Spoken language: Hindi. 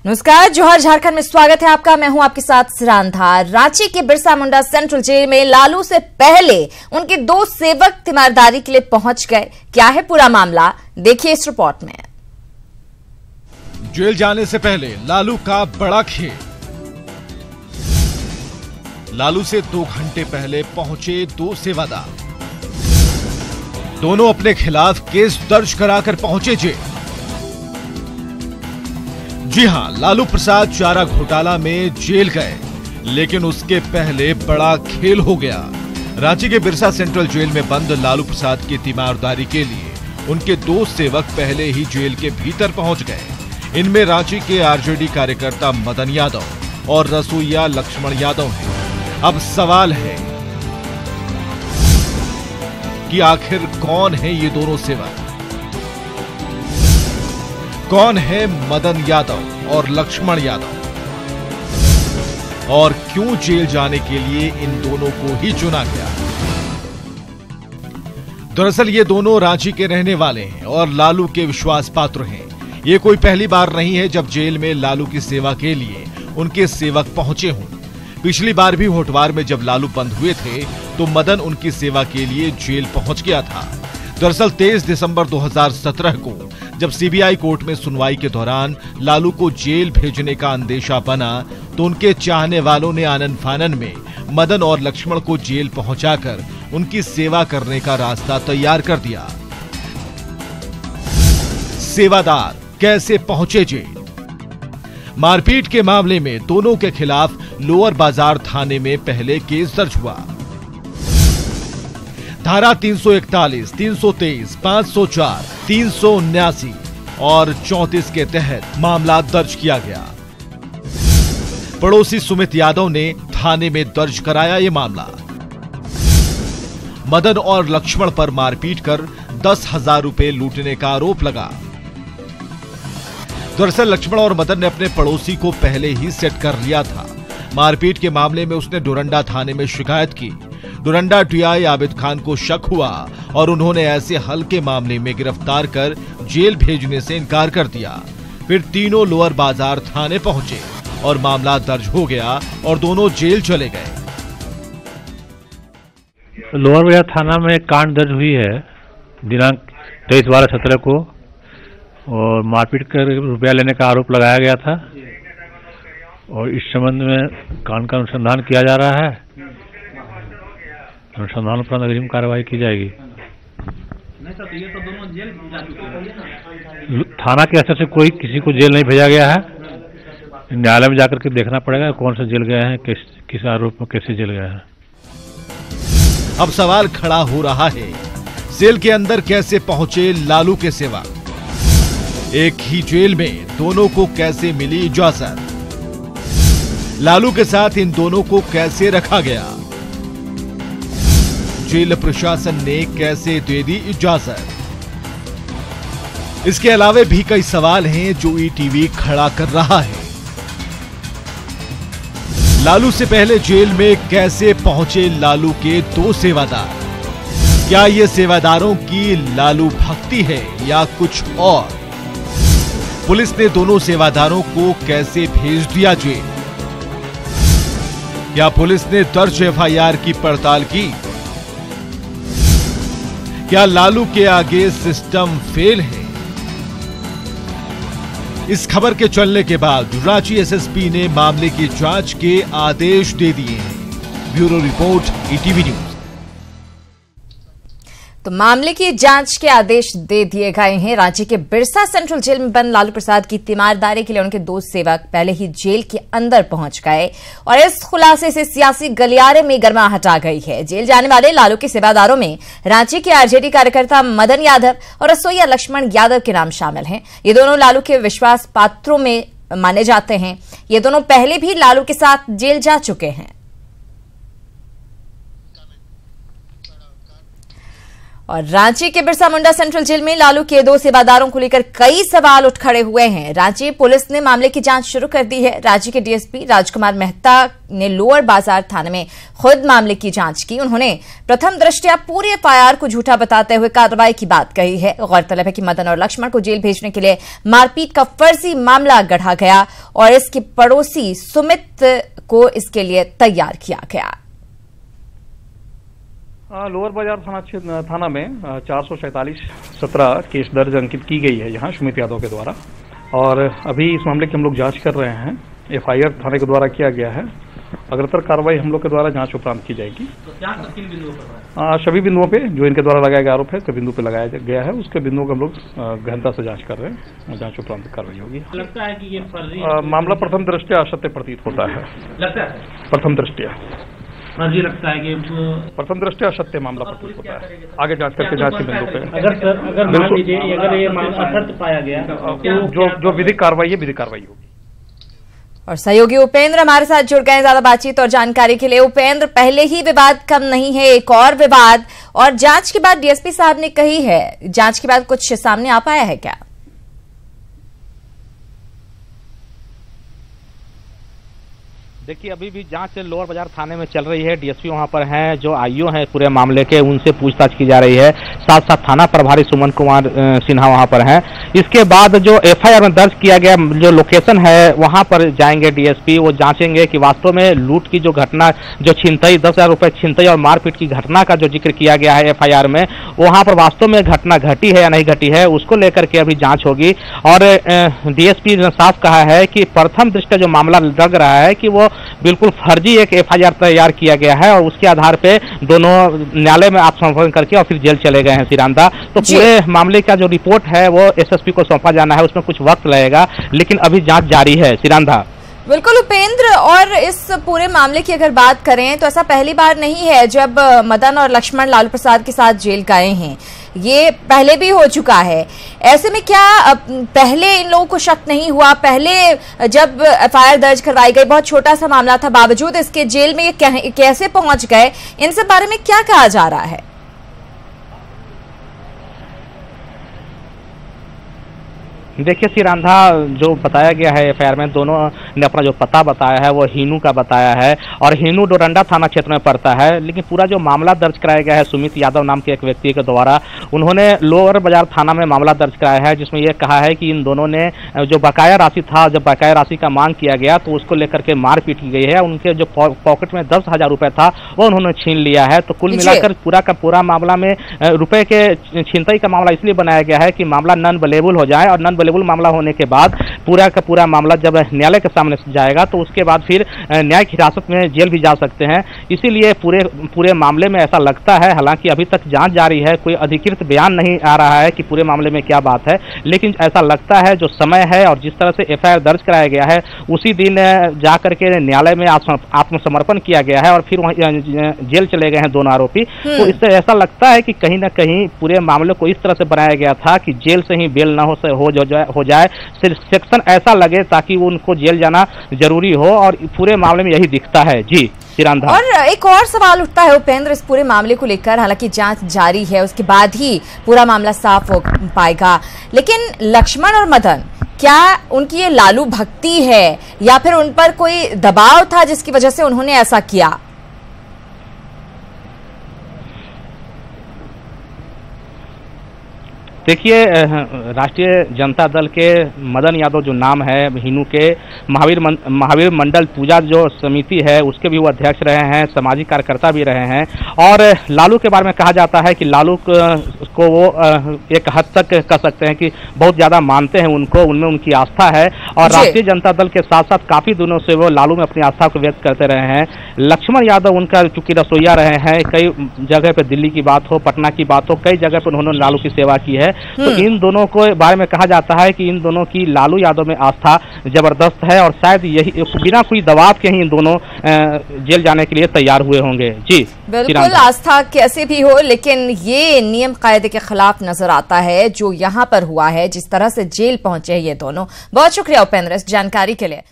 नमस्कार, जोहर झारखंड में स्वागत है आपका। मैं हूं आपके साथ सिरान धार। रांची के बिरसा मुंडा सेंट्रल जेल में लालू से पहले उनके दो सेवक तीमारदारी के लिए पहुंच गए। क्या है पूरा मामला, देखिए इस रिपोर्ट में। जेल जाने से पहले लालू का बड़ा खेल। लालू से 2 घंटे पहले पहुंचे दो सेवादार। दोनों अपने खिलाफ केस दर्ज कराकर पहुंचे जेल। जी हां, लालू प्रसाद चारा घोटाला में जेल गए, लेकिन उसके पहले बड़ा खेल हो गया। रांची के बिरसा सेंट्रल जेल में बंद लालू प्रसाद की तीमारदारी के लिए उनके दो सेवक पहले ही जेल के भीतर पहुंच गए। इनमें रांची के आरजेडी कार्यकर्ता मदन यादव और रसोइया लक्ष्मण यादव हैं। अब सवाल है कि आखिर कौन है ये दोनों सेवक? कौन है मदन यादव और लक्ष्मण यादव? और क्यों जेल जाने के लिए इन दोनों को ही चुना गया? दरअसल ये दोनों रांची के रहने वाले हैं और लालू के विश्वास पात्र हैं। ये कोई पहली बार नहीं है जब जेल में लालू की सेवा के लिए उनके सेवक पहुंचे हों। पिछली बार भी होटवार में जब लालू बंद हुए थे तो मदन उनकी सेवा के लिए जेल पहुंच गया था। दरअसल 23 दिसंबर 2017 को जब सीबीआई कोर्ट में सुनवाई के दौरान लालू को जेल भेजने का अंदेशा बना तो उनके चाहने वालों ने आनन फानन में मदन और लक्ष्मण को जेल पहुंचाकर उनकी सेवा करने का रास्ता तैयार कर दिया। सेवादार कैसे पहुंचे जेल? मारपीट के मामले में दोनों के खिलाफ लोअर बाजार थाने में पहले केस दर्ज हुआ। धारा 341, 323, 504, 379 और 34 के तहत मामला दर्ज किया गया। पड़ोसी सुमित यादव ने थाने में दर्ज कराया ये मामला। मदन और लक्ष्मण पर मारपीट कर 10,000 रुपए लूटने का आरोप लगा। दरअसल लक्ष्मण और मदन ने अपने पड़ोसी को पहले ही सेट कर लिया था। मारपीट के मामले में उसने डोरंडा थाने में शिकायत की। डोरंडा टीआई आबिद खान को शक हुआ और उन्होंने ऐसे हल्के मामले में गिरफ्तार कर जेल भेजने से इनकार कर दिया। फिर तीनों लोअर बाजार थाने पहुंचे और मामला दर्ज हो गया और दोनों जेल चले गए। लोअर बाजार थाना में एक कांड दर्ज हुई है दिनांक 23/12/17 को, और मारपीट कर रुपया लेने का आरोप लगाया गया था और इस संबंध में कांड का अनुसंधान किया जा रहा है। अनुसंधान उपरांत अग्रिम कार्रवाई की जाएगी। नहीं सर, ये तो दोनों जेल जा चुके हैं। थाना के स्तर से कोई किसी को जेल नहीं भेजा गया है। न्यायालय में जाकर के देखना पड़ेगा कौन सा जेल गए हैं, किस आरोप में कैसे जेल गए हैं। अब सवाल खड़ा हो रहा है, जेल के अंदर कैसे पहुंचे लालू के सेवक? एक ही जेल में दोनों को कैसे मिली इजाजत? लालू के साथ इन दोनों को कैसे रखा गया? जेल प्रशासन ने कैसे दे दी इजाजत? इसके अलावा भी कई सवाल हैं जो ईटीवी खड़ा कर रहा है। लालू से पहले जेल में कैसे पहुंचे लालू के दो सेवादार? क्या ये सेवादारों की लालू भक्ति है या कुछ और? पुलिस ने दोनों सेवादारों को कैसे भेज दिया जेल? क्या पुलिस ने दर्ज एफआईआर की पड़ताल की? क्या लालू के आगे सिस्टम फेल है? इस खबर के चलने के बाद रांची एसएसपी ने मामले की जांच के आदेश दे दिए हैं। Bureau report, ETV news. तो मामले की जांच के आदेश दे दिए गए हैं। रांची के बिरसा सेंट्रल जेल में बंद लालू प्रसाद की तीमारदारी के लिए उनके दो सेवक पहले ही जेल के अंदर पहुंच गए और इस खुलासे से सियासी गलियारे में गर्माहट आ गई है। जेल जाने वाले लालू के सेवादारों में रांची के आरजेडी कार्यकर्ता मदन यादव और रसोइया लक्ष्मण यादव के नाम शामिल हैं। ये दोनों लालू के विश्वास पात्रों में माने जाते हैं। ये दोनों पहले भी लालू के साथ जेल जा चुके हैं। और रांची के बिरसा मुंडा सेंट्रल जेल में लालू के 2 सेवादारों को लेकर कई सवाल उठ खड़े हुए हैं। रांची पुलिस ने मामले की जांच शुरू कर दी है। राज्य के डीएसपी राजकुमार मेहता ने लोअर बाजार थाने में खुद मामले की जांच की। उन्होंने प्रथम दृष्टया पूरे एफआईआर को झूठा बताते हुए कार्रवाई की बात कही है। गौरतलब है कि मदन और लक्ष्मण को जेल भेजने के लिए मारपीट का फर्जी मामला गढ़ा गया और इसके पड़ोसी सुमित को इसके लिए तैयार किया गया। लोअर बाजार थाना में 447-17 केस दर्ज अंकित की गई है यहाँ सुमित यादव के द्वारा, और अभी इस मामले की हम लोग जांच कर रहे हैं। एफआईआर थाने के द्वारा किया गया है। अग्रतर कार्रवाई हम लोग के द्वारा जांच उपरांत की जाएगी। तो क्या किन बिंदुओं पर सभी बिंदुओं पे जो इनके द्वारा लगाया गया आरोप है तो बिंदु पे लगाया गया है, उसके बिंदुओं को हम लोग गहनता से जांच कर रहे हैं। जांच उपरांत कार्रवाई होगी। लगता है कि ये फर्जी मामला प्रथम दृष्टया असत्य प्रतीत होता है। लगता है प्रथम दृष्टया फर्जी लगता है कि प्रथम दृष्टया असत्य मामला प्रतीत होता है। आगे जांच करके जांच के बिंदु पे अगर मान लीजिए अगर ये मामला असत्य पाया गया तो जो विधिक कार्रवाई है विधिक कार्रवाई होगी। और सहयोगी उपेंद्र हमारे साथ जुड़ गए ज्यादा बातचीत और जानकारी के लिए। उपेंद्र, पहले ही विवाद कम नहीं है, एक और विवाद, और जांच के बाद डीएसपी साहब ने कही है, जांच के बाद कुछ सामने आ पाया है क्या? देखिए, अभी भी जांच लोअर बाजार थाने में चल रही है। डीएसपी वहां पर हैं, जो आईओ हैं पूरे मामले के, उनसे पूछताछ की जा रही है। साथ साथ थाना प्रभारी सुमन कुमार सिन्हा वहां पर हैं। इसके बाद जो एफआईआर में दर्ज किया गया जो लोकेशन है वहां पर जाएंगे डीएसपी। वो जांचेंगे कि वास्तव में लूट की जो घटना, जो छिनतई 10,000 रुपए छिनतई और मारपीट की घटना का जो जिक्र किया गया है एफआईआर में, वहां पर वास्तव में घटना घटी है या नहीं घटी है, उसको लेकर के अभी जांच होगी। और डीएसपी ने साफ कहा है कि प्रथम दृष्टया जो मामला लग रहा है कि वो बिल्कुल फर्जी एक एफआईआर तैयार किया गया है, और उसके आधार पे दोनों न्यायालय में आत्मसमर्पण करके और फिर जेल चले गए हैं सिरांदा। तो पूरे मामले का जो रिपोर्ट है वो एसएसपी को सौंपा जाना है, उसमें कुछ वक्त लगेगा, लेकिन अभी जांच जारी है सिरांदा। बिल्कुल उपेंद्र, और इस पूरे मामले की अगर बात करें तो ऐसा पहली बार नहीं है जब मदन और लक्ष्मण लालू प्रसाद के साथ जेल गए हैं। ये पहले भी हो चुका है। ऐसे में क्या पहले इन लोगों को शक नहीं हुआ? पहले जब एफआईआर दर्ज करवाई गई, बहुत छोटा सा मामला था, बावजूद इसके जेल में ये कैसे पहुंच गए? इन सब बारे में क्या कहा जा रहा है? देखिए सिरांधा, जो बताया गया है एफआईआर में, दोनों ने अपना जो पता बताया है वो हीनू का बताया है, और हीनू डोरंडा थाना क्षेत्र में पड़ता है। लेकिन पूरा जो मामला दर्ज कराया गया है सुमित यादव नाम के एक व्यक्ति के द्वारा, उन्होंने लोअर बाजार थाना में मामला दर्ज कराया है, जिसमें यह कहा है कि इन दोनों ने जो बकाया राशि था, जब बकाया राशि का मांग किया गया तो उसको लेकर के मारपीट की गई है। उनके जो पॉकेट में 10,000 रुपए था वो उन्होंने छीन लिया है। तो कुल मिलाकर पूरा का पूरा मामला में रुपए के छिनतई का मामला इसलिए बनाया गया है कि मामला नॉन अवेलेबल हो जाए, और नॉन अवेलेबल मामला होने के बाद पूरा का पूरा मामला जब न्यायालय के सामने जाएगा तो उसके बाद फिर न्यायिक हिरासत में जेल भी जा सकते हैं। इसीलिए पूरे मामले में ऐसा लगता है, हालांकि अभी तक जांच जारी है, कोई अधिकृत बयान नहीं आ रहा है कि पूरे मामले में क्या बात है, लेकिन ऐसा लगता है जो समय है और जिस तरह से एफआईआर दर्ज कराया गया है उसी दिन जाकर के न्यायालय में आत्मसमर्पण किया गया है और फिर वहीं जेल चले गए हैं दोनों आरोपी। तो इससे ऐसा लगता है कि कहीं ना कहीं पूरे मामले को इस तरह से बनाया गया था कि जेल से ही बेल न हो जाए, सिर्फ सेक्शन ऐसा लगे ताकि उनको जेल जाना जरूरी हो, और पूरे मामले में यही दिखता है। जी सिरांधा, और एक और सवाल उठता है उपेंद्र इस पूरे मामले को लेकर। हालांकि जांच जारी है, उसके बाद ही पूरा मामला साफ हो पाएगा, लेकिन लक्ष्मण और मदन, क्या उनकी ये लालू भक्ति है या फिर उन पर कोई दबाव था जिसकी वजह से उन्होंने ऐसा किया? देखिए, राष्ट्रीय जनता दल के मदन यादव जो नाम है, हीनू के महावीर मंडल पूजा जो समिति है उसके भी वो अध्यक्ष रहे हैं, सामाजिक कार्यकर्ता भी रहे हैं। और लालू के बारे में कहा जाता है कि लालू को वो एक हद तक कह सकते हैं कि बहुत ज़्यादा मानते हैं उनको, उनमें उनकी आस्था है। और राष्ट्रीय जनता दल के साथ साथ काफ़ी दिनों से वो लालू में अपनी आस्था को व्यक्त करते रहे हैं। लक्ष्मण यादव उनका चूंकि रसोईया रहे हैं, कई जगह पे दिल्ली की बात हो, पटना की बात हो, कई जगह पर उन्होंने लालू की सेवा की है। तो इन दोनों को बारे में कहा जाता है कि इन दोनों की लालू यादव में आस्था जबरदस्त है, और शायद यही बिना कोई दबाव के ही इन दोनों जेल जाने के लिए तैयार हुए होंगे। जी बिल्कुल, आस्था कैसे भी हो, लेकिन ये नियम कायदे के खिलाफ नजर आता है जो यहाँ पर हुआ है, जिस तरह से जेल पहुंचे ये दोनों। बहुत शुक्रिया उपेंद्र इस जानकारी के लिए।